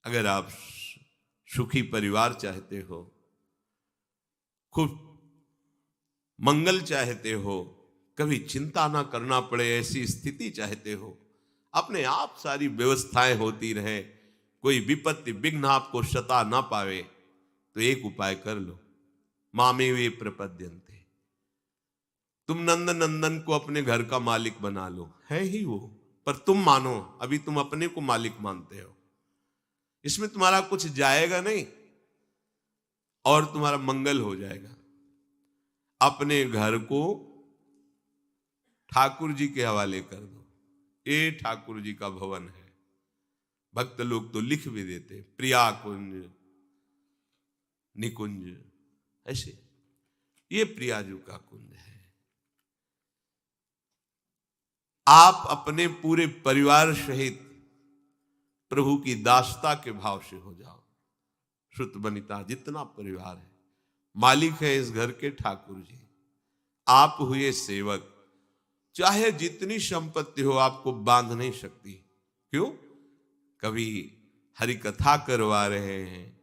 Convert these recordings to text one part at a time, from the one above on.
अगर आप सुखी परिवार चाहते हो, खूब मंगल चाहते हो, कभी चिंता ना करना पड़े ऐसी स्थिति चाहते हो, अपने आप सारी व्यवस्थाएं होती रहे, कोई विपत्ति विघ्न आपको सता ना पावे, तो एक उपाय कर लो, मामे वे प्रपद्यन्ते। तुम नंद नंदन को अपने घर का मालिक बना लो, है ही वो, पर तुम मानो, अभी तुम अपने को मालिक मानते हो, इसमें तुम्हारा कुछ जाएगा नहीं और तुम्हारा मंगल हो जाएगा। अपने घर को ठाकुर जी के हवाले कर दो, ये ठाकुर जी का भवन है। भक्त लोग तो लिख भी देते प्रिया कुंज निकुंज, ऐसे ये प्रियाजू का कुंज है। आप अपने पूरे परिवार सहित प्रभु की दासता के भाव से हो जाओ। श्रुत बनिता जितना परिवार है, मालिक है इस घर के ठाकुर जी, आप हुए सेवक। चाहे जितनी संपत्ति हो आपको बांध नहीं सकती। क्यों? कभी हरि कथा करवा रहे हैं,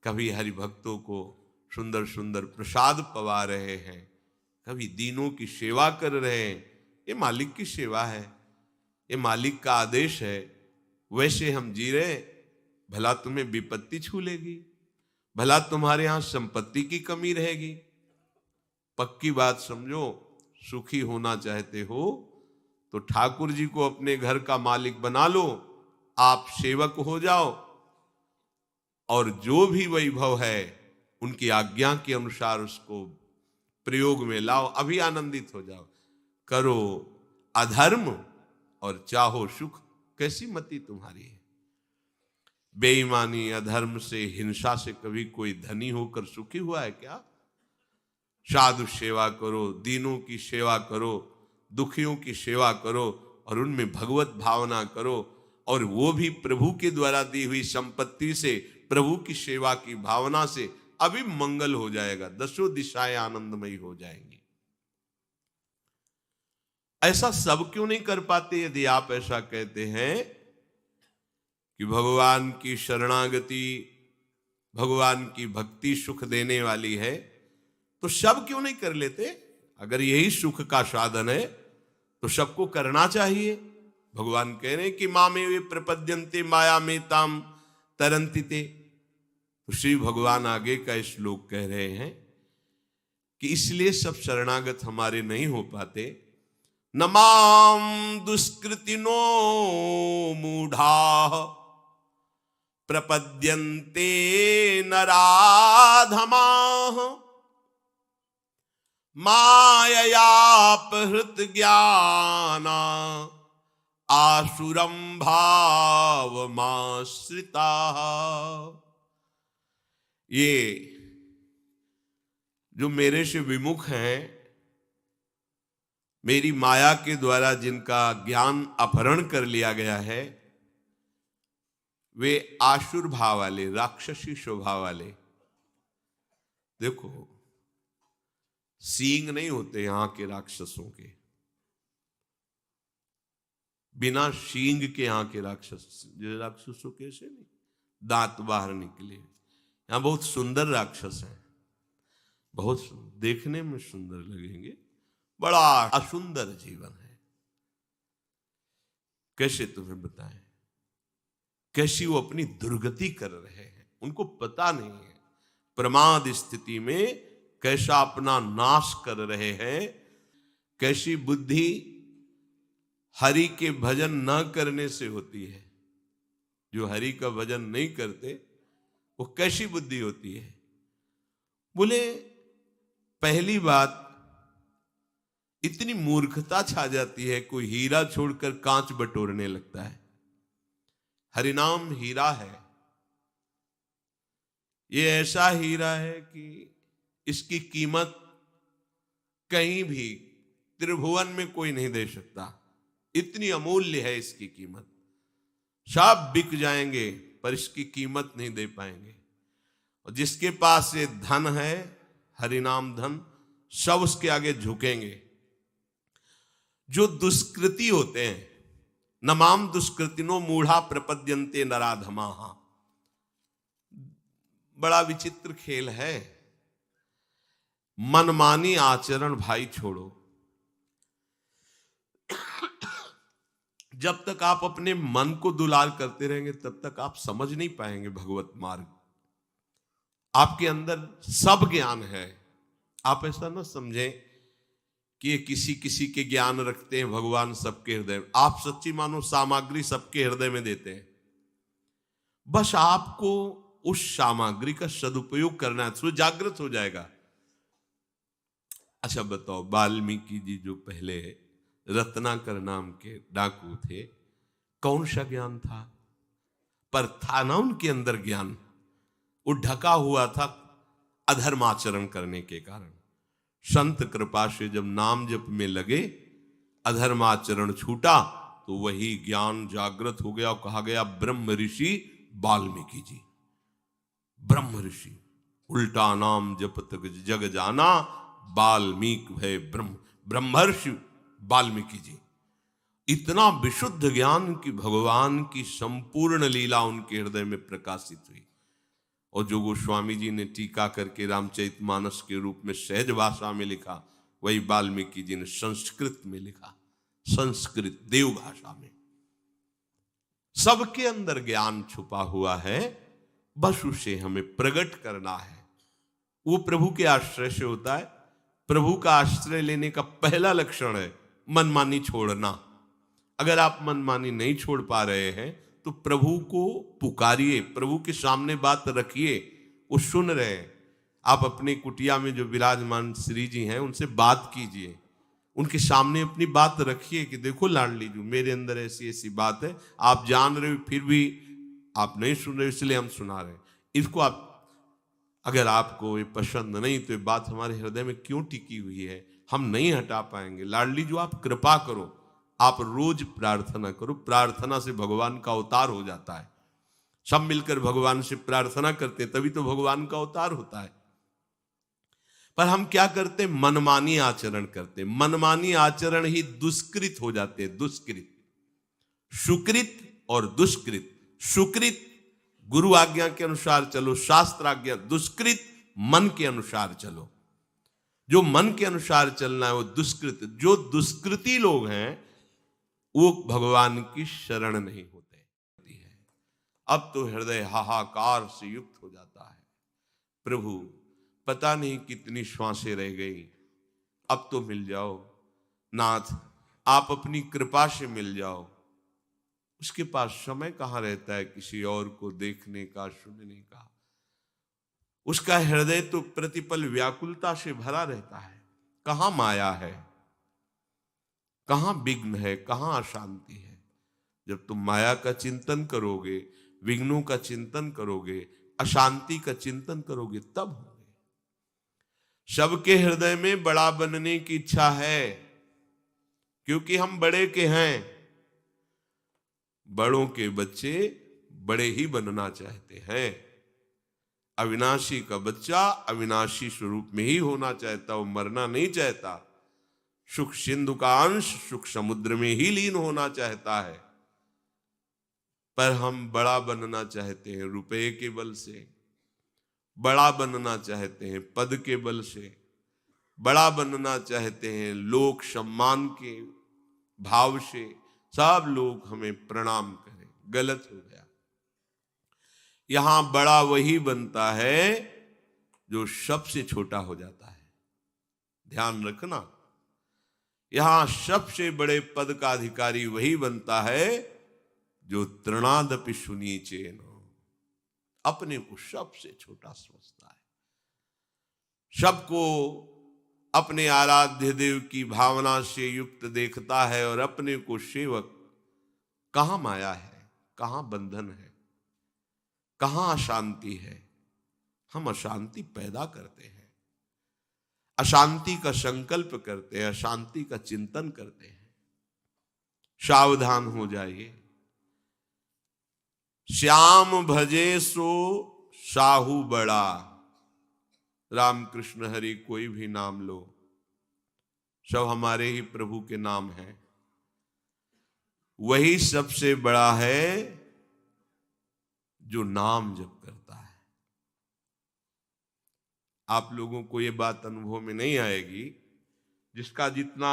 कभी हरि भक्तों को सुंदर सुंदर प्रसाद पवा रहे हैं, कभी दीनों की सेवा कर रहे हैं। ये मालिक की सेवा है, ये मालिक का आदेश है। वैसे हम जी रहे, भला तुम्हें विपत्ति छू लेगी, भला तुम्हारे यहां संपत्ति की कमी रहेगी। पक्की बात समझो, सुखी होना चाहते हो तो ठाकुर जी को अपने घर का मालिक बना लो, आप सेवक हो जाओ, और जो भी वैभव है उनकी आज्ञा के अनुसार उसको प्रयोग में लाओ, अभी आनंदित हो जाओ। करो अधर्म और चाहो सुख, कैसी मति तुम्हारी है। बेईमानी अधर्म से हिंसा से कभी कोई धनी होकर सुखी हुआ है क्या? साधु सेवा करो, दीनों की सेवा करो, दुखियों की सेवा करो और उनमें भगवत भावना करो, और वो भी प्रभु के द्वारा दी हुई संपत्ति से, प्रभु की सेवा की भावना से अभी मंगल हो जाएगा, दसों दिशाएं आनंदमयी हो जाएंगी। ऐसा सब क्यों नहीं कर पाते? यदि आप ऐसा कहते हैं कि भगवान की शरणागति, भगवान की भक्ति सुख देने वाली है, तो सब क्यों नहीं कर लेते? अगर यही सुख का साधन है तो सबको करना चाहिए। भगवान कह रहे हैं कि मामे वे प्रपद्यन्ते माया में ताम तरंतिते। तो श्री भगवान आगे का श्लोक कह रहे हैं कि इसलिए सब शरणागत हमारे नहीं हो पाते। नमाम दुष्कृतिनो मूढ़ा प्रपद्यन्ते नराधमाः माययापहृत ज्ञाना आसुरं भावमाश्रिता। ये जो मेरे से विमुख हैं, मेरी माया के द्वारा जिनका ज्ञान अपहरण कर लिया गया है, वे आसुर भाव वाले, राक्षसी स्वभाव वाले। देखो, सींग नहीं होते यहां के राक्षसों के, बिना सींग के यहां के राक्षसों कैसे नहीं, दांत बाहर निकले। यहां बहुत सुंदर राक्षस हैं, बहुत देखने में सुंदर लगेंगे, बड़ा असुंदर जीवन है। कैसे तुम्हें बताएं, कैसी वो अपनी दुर्गति कर रहे हैं, उनको पता नहीं है। प्रमाद स्थिति में कैसा अपना नाश कर रहे हैं, कैसी बुद्धि हरि के भजन न करने से होती है। जो हरि का भजन नहीं करते वो कैसी बुद्धि होती है? बोले, पहली बात, इतनी मूर्खता छा जाती है, कोई हीरा छोड़कर कांच बटोरने लगता है। हरिनाम हीरा है, ये ऐसा हीरा है कि इसकी कीमत कहीं भी त्रिभुवन में कोई नहीं दे सकता, इतनी अमूल्य है इसकी कीमत। सब बिक जाएंगे पर इसकी कीमत नहीं दे पाएंगे। और जिसके पास ये धन है, हरिनाम धन, सब उसके आगे झुकेंगे। जो दुष्कृति होते हैं, नमाम दुष्कृतिनो मूढ़ा प्रपद्यन्ते नराधमाः, बड़ा विचित्र खेल है। मनमानी आचरण भाई छोड़ो। जब तक आप अपने मन को दुलार करते रहेंगे तब तक आप समझ नहीं पाएंगे भगवत मार्ग। आपके अंदर सब ज्ञान है। आप ऐसा ना समझें कि ये किसी किसी के ज्ञान रखते हैं, भगवान सबके हृदय में। आप सच्ची मानो सामग्री सबके हृदय में देते हैं, बस आपको उस सामग्री का सदुपयोग करना है तो जागृत हो जाएगा। अच्छा बताओ, वाल्मीकि जी जो पहले रत्नाकर नाम के डाकू थे, कौन सा ज्ञान था? पर था ना उनके अंदर ज्ञान। वो ढका हुआ था अधर्माचरण करने के कारण। संत कृपा से जब नाम जप में लगे, अधर्माचरण छूटा, तो वही ज्ञान जागृत हो गया और कहा गया ब्रह्म ऋषि वाल्मीकि जी। ब्रह्म ऋषि, उल्टा नाम जपत जग जाना, वाल्मीकि भय ब्रह्म। ब्रह्मर्षि वाल्मीकि जी। इतना विशुद्ध ज्ञान की भगवान की संपूर्ण लीला उनके हृदय में प्रकाशित हुई। और जो गोस्वामी जी ने टीका करके रामचरितमानस के रूप में सहज भाषा में लिखा, वही वाल्मीकि जी ने संस्कृत में लिखा, संस्कृत देव भाषा में। सबके अंदर ज्ञान छुपा हुआ है, बस उसे हमें प्रकट करना है। वो प्रभु के आश्रय से होता है। प्रभु का आश्रय लेने का पहला लक्षण है मनमानी छोड़ना। अगर आप मनमानी नहीं छोड़ पा रहे हैं तो प्रभु को पुकारिए, प्रभु के सामने बात रखिए, वो सुन रहे हैं। आप अपनी कुटिया में जो विराजमान श्री जी हैं उनसे बात कीजिए, उनके सामने अपनी बात रखिए कि देखो लाडली जी, मेरे अंदर ऐसी ऐसी बात है, आप जान रहे हो फिर भी आप नहीं सुन रहे, इसलिए हम सुना रहे हैं। इसको आप, अगर आपको ये पसंद नहीं तो ये बात हमारे हृदय में क्यों टिकी हुई है, हम नहीं हटा पाएंगे। लाडली जो आप कृपा करो, आप रोज प्रार्थना करो, प्रार्थना से भगवान का अवतार हो जाता है। सब मिलकर भगवान से प्रार्थना करते तभी तो भगवान का अवतार होता है। पर हम क्या करते, मनमानी आचरण करते। मनमानी आचरण ही दुष्कृत हो जाते हैं। दुष्कृत, सुकृत और दुष्कृत। सुकृत गुरु आज्ञा के अनुसार चलो, शास्त्र आज्ञा। दुष्कृत मन के अनुसार चलो। जो मन के अनुसार चलना है वो दुष्कृत। जो दुष्कृति लोग हैं वो भगवान की शरण नहीं होते। अब तो हृदय हाहाकार से युक्त हो जाता है, प्रभु पता नहीं कितनी श्वासें रह गई, अब तो मिल जाओ नाथ, आप अपनी कृपा से मिल जाओ। उसके पास समय कहाँ रहता है किसी और को देखने का, सुनने का। उसका हृदय तो प्रतिपल व्याकुलता से भरा रहता है। कहाँ माया है, कहाँ विघ्न है, कहाँ अशांति है। जब तुम माया का चिंतन करोगे, विघ्नों का चिंतन करोगे, अशांति का चिंतन करोगे, तब होंगे। सबके हृदय में बड़ा बनने की इच्छा है, क्योंकि हम बड़े के हैं। बड़ों के बच्चे बड़े ही बनना चाहते हैं। अविनाशी का बच्चा अविनाशी स्वरूप में ही होना चाहता, वो मरना नहीं चाहता। सुख सिंधु का अंश सुख समुद्र में ही लीन होना चाहता है। पर हम बड़ा बनना चाहते हैं रुपए के बल से, बड़ा बनना चाहते हैं पद के बल से, बड़ा बनना चाहते हैं लोक सम्मान के भाव से। सब लोग हमें प्रणाम करें, गलत हो गया। यहां बड़ा वही बनता है जो सबसे छोटा हो जाता है। ध्यान रखना, यहां सबसे बड़े पद का अधिकारी वही बनता है जो तृणादपि सुनीचेन, अपने को सबसे छोटा समझता है, सबको अपने आराध्य देव की भावना से युक्त देखता है और अपने को सेवक। कहां माया है, कहां बंधन है, कहां अशांति है। हम अशांति पैदा करते हैं, अशांति का संकल्प करते हैं, अशांति का चिंतन करते हैं। सावधान हो जाइए। श्याम भजे सो साहू बड़ा। रामकृष्ण हरि कोई भी नाम लो, सब हमारे ही प्रभु के नाम हैं। वही सबसे बड़ा है जो नाम जप करता है। आप लोगों को ये बात अनुभव में नहीं आएगी, जिसका जितना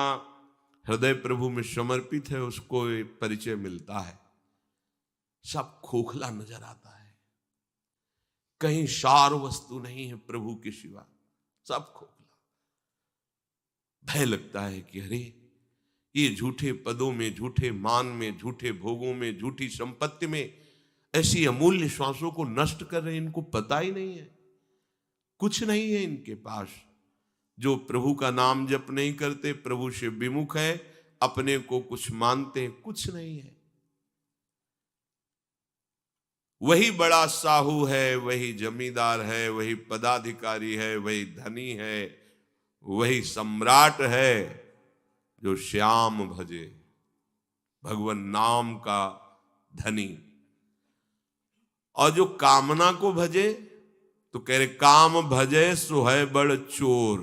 हृदय प्रभु में समर्पित है उसको ये परिचय मिलता है। सब खोखला नजर आता है, कहीं सार वस्तु नहीं है प्रभु के सिवा, सब खोखला। भय लगता है कि अरे ये झूठे पदों में, झूठे मान में, झूठे भोगों में, झूठी संपत्ति में ऐसी अमूल्य श्वासों को नष्ट कर रहे हैं, इनको पता ही नहीं है, कुछ नहीं है इनके पास। जो प्रभु का नाम जप नहीं करते, प्रभु से विमुख है, अपने को कुछ मानते, कुछ नहीं है। वही बड़ा साहू है, वही जमींदार है, वही पदाधिकारी है, वही धनी है, वही सम्राट है जो श्याम भजे, भगवान नाम का धनी। और जो कामना को भजे तो कह रहे काम भजे सो है बड़ चोर।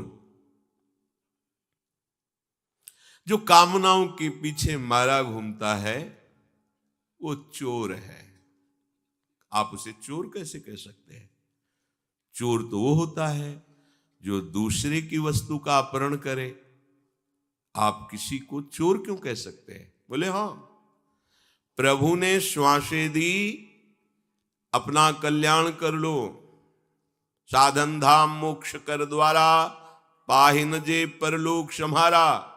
जो कामनाओं के पीछे मारा घूमता है वो चोर है। आप उसे चोर कैसे कह सकते हैं? चोर तो वो होता है जो दूसरे की वस्तु का अपहरण करे। आप किसी को चोर क्यों कह सकते हैं? बोले हाँ, प्रभु ने श्वासें दी, अपना कल्याण कर लो, साधन धाम मोक्ष कर द्वारा, पाहिन जे परलोक सम्हारा।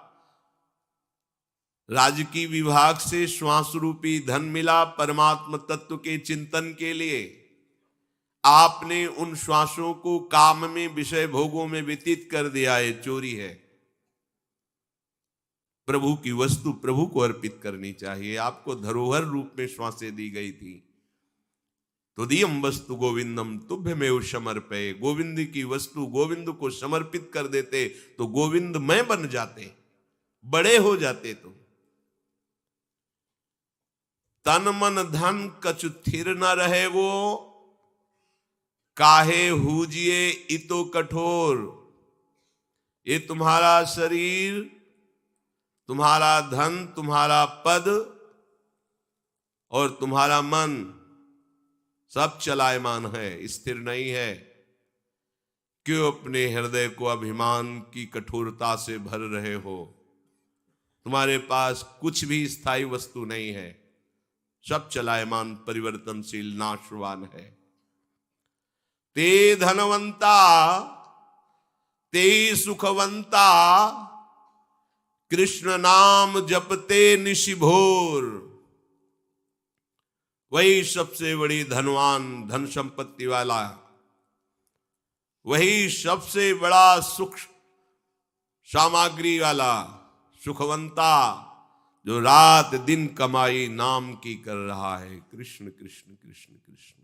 राजकीय विभाग से श्वास रूपी धन मिला परमात्म तत्व के चिंतन के लिए। आपने उन श्वासों को काम में, विषय भोगों में व्यतीत कर दिया, है चोरी है। प्रभु की वस्तु प्रभु को अर्पित करनी चाहिए। आपको धरोहर रूप में श्वासें दी गई थी। तो दियम वस्तु गोविंदम तुभ्यमेव समर्पये। गोविंद की वस्तु गोविंद को समर्पित कर देते तो गोविंद मैं बन जाते, बड़े हो जाते। तो तन मन धन कछु थिर न रहे वो, काहे हुजिए इतो कठोर। ये तुम्हारा शरीर, तुम्हारा धन, तुम्हारा पद और तुम्हारा मन सब चलायमान है, स्थिर नहीं है। क्यों अपने हृदय को अभिमान की कठोरता से भर रहे हो? तुम्हारे पास कुछ भी स्थायी वस्तु नहीं है, सब चलायमान, परिवर्तनशील, नाशवान है। ते धनवंता ते सुखवंता, कृष्ण नाम जपते निशिभोर। वही सबसे बड़ी धनवान, धन संपत्ति वाला, वही सबसे बड़ा सुख सामग्री वाला, सुखवंता, जो रात दिन कमाई नाम की कर रहा है। कृष्ण कृष्ण कृष्ण कृष्ण,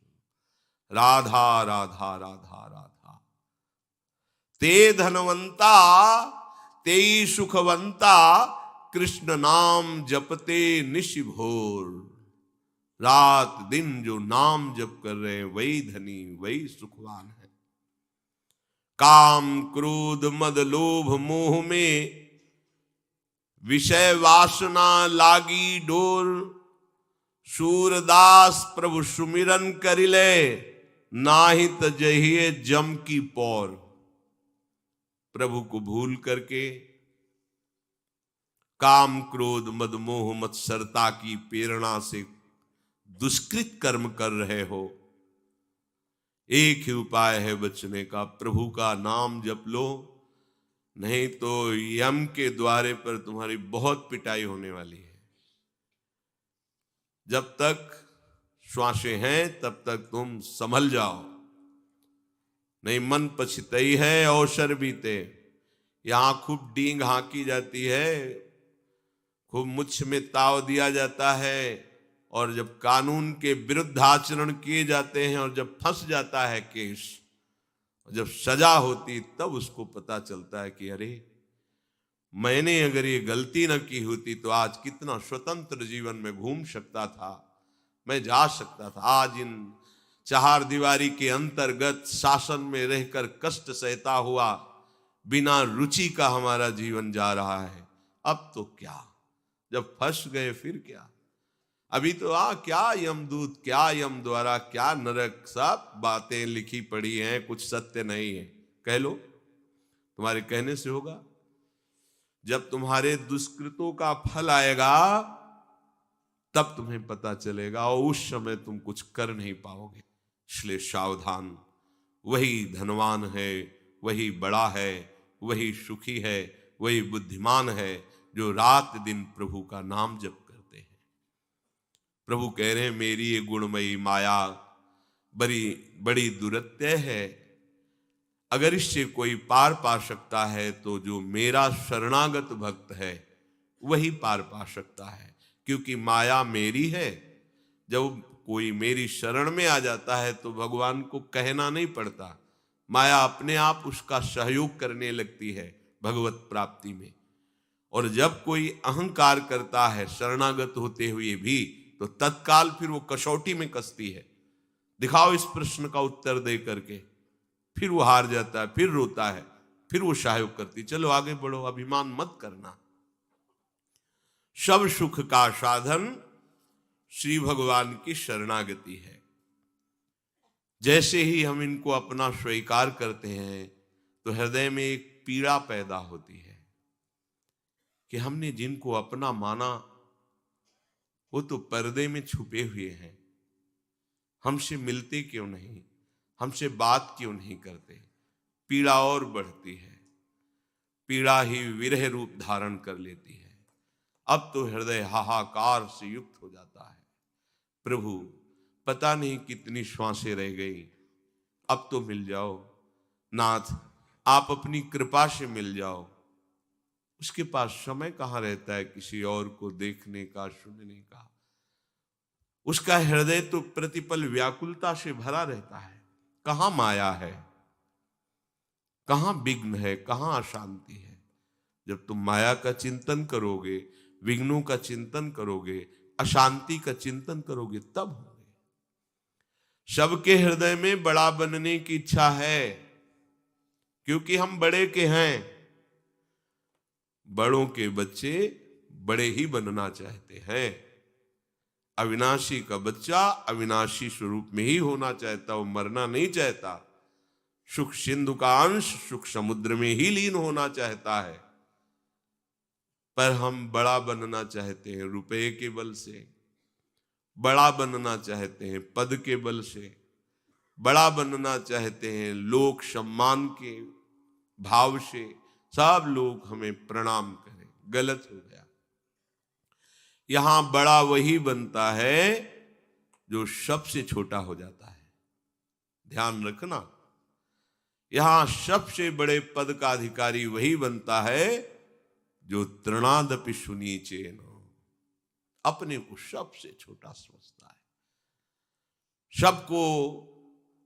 राधा राधा राधा राधा। ते धनवंता ते सुखवंता, कृष्ण नाम जपते निशिभोर। रात दिन जो नाम जप कर रहे हैं वही धनी, वही सुखवान है। काम क्रोध मद लोभ मोह में, विषय वासना लागी डोर। सूरदास प्रभु सुमिरन करिले, नाही तजहिए जम की पौर। प्रभु को भूल करके काम क्रोध मद मोह मत्सरता की प्रेरणा से दुष्कृत कर्म कर रहे हो। एक ही उपाय है बचने का, प्रभु का नाम जप लो, नहीं तो यम के द्वारे पर तुम्हारी बहुत पिटाई होने वाली है। जब तक श्वासें हैं तब तक तुम संभल जाओ, नहीं मन पछतई है अवसर बीते। यहां खूब डींग हाँकी जाती है, खूब मुछ में ताव दिया जाता है, और जब कानून के विरुद्ध आचरण किए जाते हैं और जब फंस जाता है केस, जब सजा होती, तब उसको पता चलता है कि अरे मैंने अगर ये गलती न की होती तो आज कितना स्वतंत्र जीवन में घूम सकता था, मैं जा सकता था। आज इन चार दीवारी के अंतर्गत शासन में रहकर कष्ट सहता हुआ बिना रुचि का हमारा जीवन जा रहा है। अब तो क्या, जब फंस गए फिर क्या? अभी तो क्या यमदूत, क्या यम द्वारा, क्या नरक, सब बातें लिखी पड़ी हैं, कुछ सत्य नहीं है। कह लो, तुम्हारे कहने से होगा। जब तुम्हारे दुष्कृतों का फल आएगा तब तुम्हें पता चलेगा, और उस समय तुम कुछ कर नहीं पाओगे। इसलिए सावधान। वही धनवान है, वही बड़ा है, वही सुखी है, वही बुद्धिमान है जो रात दिन प्रभु का नाम जप करते हैं। प्रभु कह रहे हैं मेरी ये गुणमयी माया बड़ी बड़ी दुरत्य है। अगर इससे कोई पार पा सकता है तो जो मेरा शरणागत भक्त है वही पार पा सकता है, क्योंकि माया मेरी है। जब कोई मेरी शरण में आ जाता है तो भगवान को कहना नहीं पड़ता, माया अपने आप उसका सहयोग करने लगती है भगवत प्राप्ति में। और जब कोई अहंकार करता है शरणागत होते हुए भी, तो तत्काल फिर वो कसौटी में कसती है। दिखाओ इस प्रश्न का उत्तर दे करके, फिर वो हार जाता है, फिर रोता है, फिर वो सहयोग करती, चलो आगे बढ़ो, अभिमान मत करना। सब सुख का साधन श्री भगवान की शरणागति है। जैसे ही हम इनको अपना स्वीकार करते हैं तो हृदय में एक पीड़ा पैदा होती है कि हमने जिनको अपना माना वो तो पर्दे में छुपे हुए हैं, हमसे मिलते क्यों नहीं, हमसे बात क्यों नहीं करते। पीड़ा और बढ़ती है, पीड़ा ही विरह रूप धारण कर लेती है। अब तो हृदय हाहाकार से युक्त हो जाता है, प्रभु पता नहीं कितनी श्वासें रह गई, अब तो मिल जाओ नाथ, आप अपनी कृपा से मिल जाओ। उसके पास समय कहाँ रहता है किसी और को देखने का, सुनने का। उसका हृदय तो प्रतिपल व्याकुलता से भरा रहता है। कहाँ माया है, कहाँ विघ्न है, कहाँ अशांति है। जब तुम माया का चिंतन करोगे, विघ्नों का चिंतन करोगे, अशांति का चिंतन करोगे, तब होंगे। सबके हृदय में बड़ा बनने की इच्छा है, क्योंकि हम बड़े के हैं। बड़ों के बच्चे बड़े ही बनना चाहते हैं। अविनाशी का बच्चा अविनाशी स्वरूप में ही होना चाहता, वो मरना नहीं चाहता। सुख सिंधु का अंश सुख समुद्र में ही लीन होना चाहता है। पर हम बड़ा बनना चाहते हैं रुपए के बल से, बड़ा बनना चाहते हैं पद के बल से, बड़ा बनना चाहते हैं लोक सम्मान के भाव से। सब लोग हमें प्रणाम करें, गलत हो गया। यहां बड़ा वही बनता है जो सबसे छोटा हो जाता है। ध्यान रखना, यहां सबसे बड़े पद का अधिकारी वही बनता है जो तृणादपि सुनीचेन, अपने को सबसे छोटा समझता है, सबको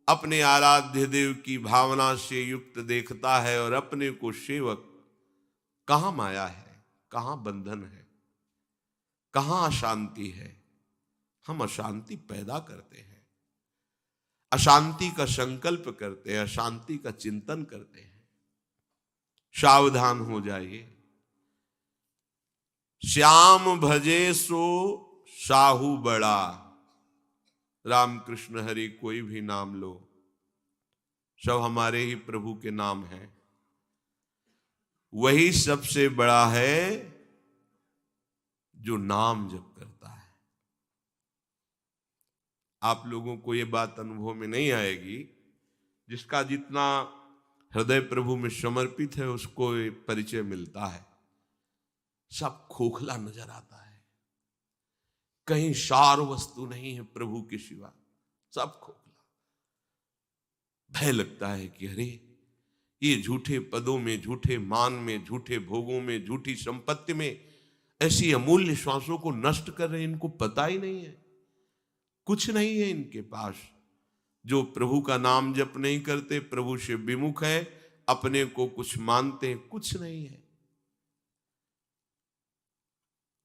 अपने आराध्य देव की भावना से युक्त देखता है और अपने को सेवक। कहां माया है, कहां बंधन है, कहां अशांति है। हम अशांति पैदा करते हैं, अशांति का संकल्प करते हैं, अशांति का चिंतन करते हैं। सावधान हो जाइए। श्याम भजे सो साहू बड़ा। रामकृष्ण हरि कोई भी नाम लो, सब हमारे ही प्रभु के नाम हैं। वही सबसे बड़ा है जो नाम जप करता है। आप लोगों को यह बात अनुभव में नहीं आएगी, जिसका जितना हृदय प्रभु में समर्पित है उसको परिचय मिलता है। सब खोखला नजर आता है, कहीं सार वस्तु नहीं है प्रभु के सिवा, सब खोखला। भय लगता है कि अरे ये झूठे पदों में, झूठे मान में, झूठे भोगों में, झूठी संपत्ति में ऐसी अमूल्य श्वासों को नष्ट कर रहे हैं। इनको पता ही नहीं है, कुछ नहीं है इनके पास। जो प्रभु का नाम जप नहीं करते, प्रभु से विमुख है, अपने को कुछ मानते हैं, कुछ नहीं है।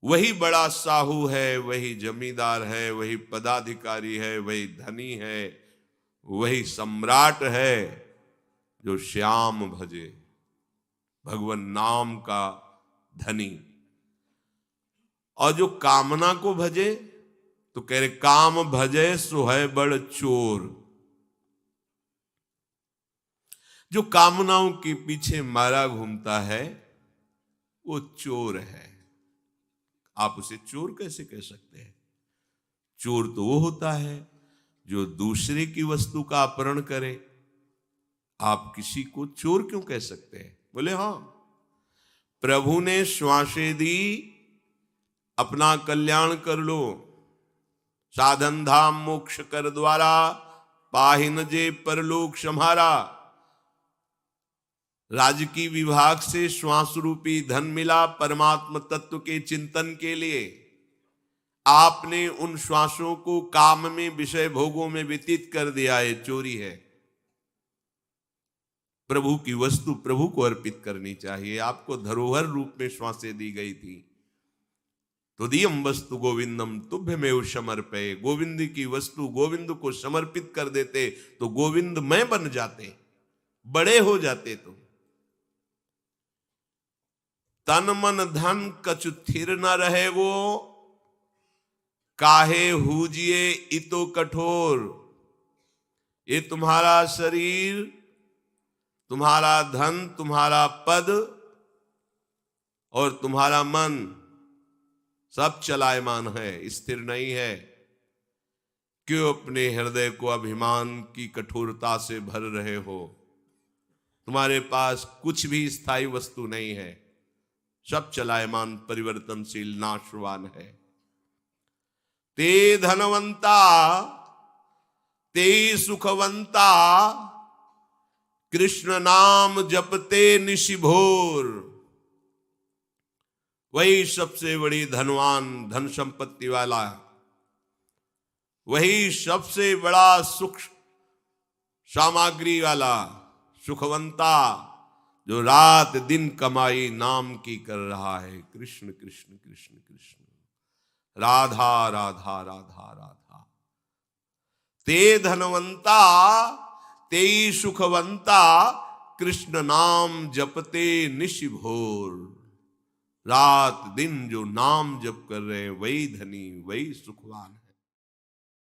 वही बड़ा साहू है, वही जमींदार है, वही पदाधिकारी है, वही धनी है, वही सम्राट है जो श्याम भजे, भगवान नाम का धनी। और जो कामना को भजे तो कह रहे काम भजे सो है बड़ चोर। जो कामनाओं के पीछे मारा घूमता है वो चोर है। आप उसे चोर कैसे कह सकते हैं? चोर तो वो होता है जो दूसरे की वस्तु का अपहरण करे। आप किसी को चोर क्यों कह सकते हैं? बोले हाँ, प्रभु ने श्वासें दी, अपना कल्याण कर लो, साधन धाम मोक्ष कर द्वारा, पाहिन जे परलोक सम्हारा। राजकीय विभाग से श्वास रूपी धन मिला परमात्म तत्व के चिंतन के लिए। आपने उन श्वासों को काम में, विषय भोगों में व्यतीत कर दिया, ये चोरी है। प्रभु की वस्तु प्रभु को अर्पित करनी चाहिए। आपको धरोहर रूप में श्वासें दी गई थी, तो दियम वस्तु गोविंदम तुभ्यमेव समर्पये। गोविंद की वस्तु गोविंद को समर्पित कर देते तो गोविंद मैं बन जाते, बड़े हो जाते। तो तन मन धन कछु थिर न रहे वो, काहे हुजिए इतो कठोर। ये तुम्हारा शरीर, तुम्हारा धन, तुम्हारा पद और तुम्हारा मन सब चलायमान है, स्थिर नहीं है। क्यों अपने हृदय को अभिमान की कठोरता से भर रहे हो? तुम्हारे पास कुछ भी स्थायी वस्तु नहीं है, सब चलायमान, परिवर्तनशील, नाशवान है। ते धनवंता ते सुखवंता, कृष्ण नाम जपते निशिभोर। वही सबसे बड़ी धनवान, धन संपत्ति वाला, वही सबसे बड़ा सुख सामग्री वाला, सुखवंता, जो रात दिन कमाई नाम की कर रहा है। कृष्ण कृष्ण कृष्ण कृष्ण, राधा राधा राधा राधा। ते धनवंता ते सुखवंता, कृष्ण नाम जपते निशिभोर। रात दिन जो नाम जप कर रहे हैं वही धनी, वही सुखवान है।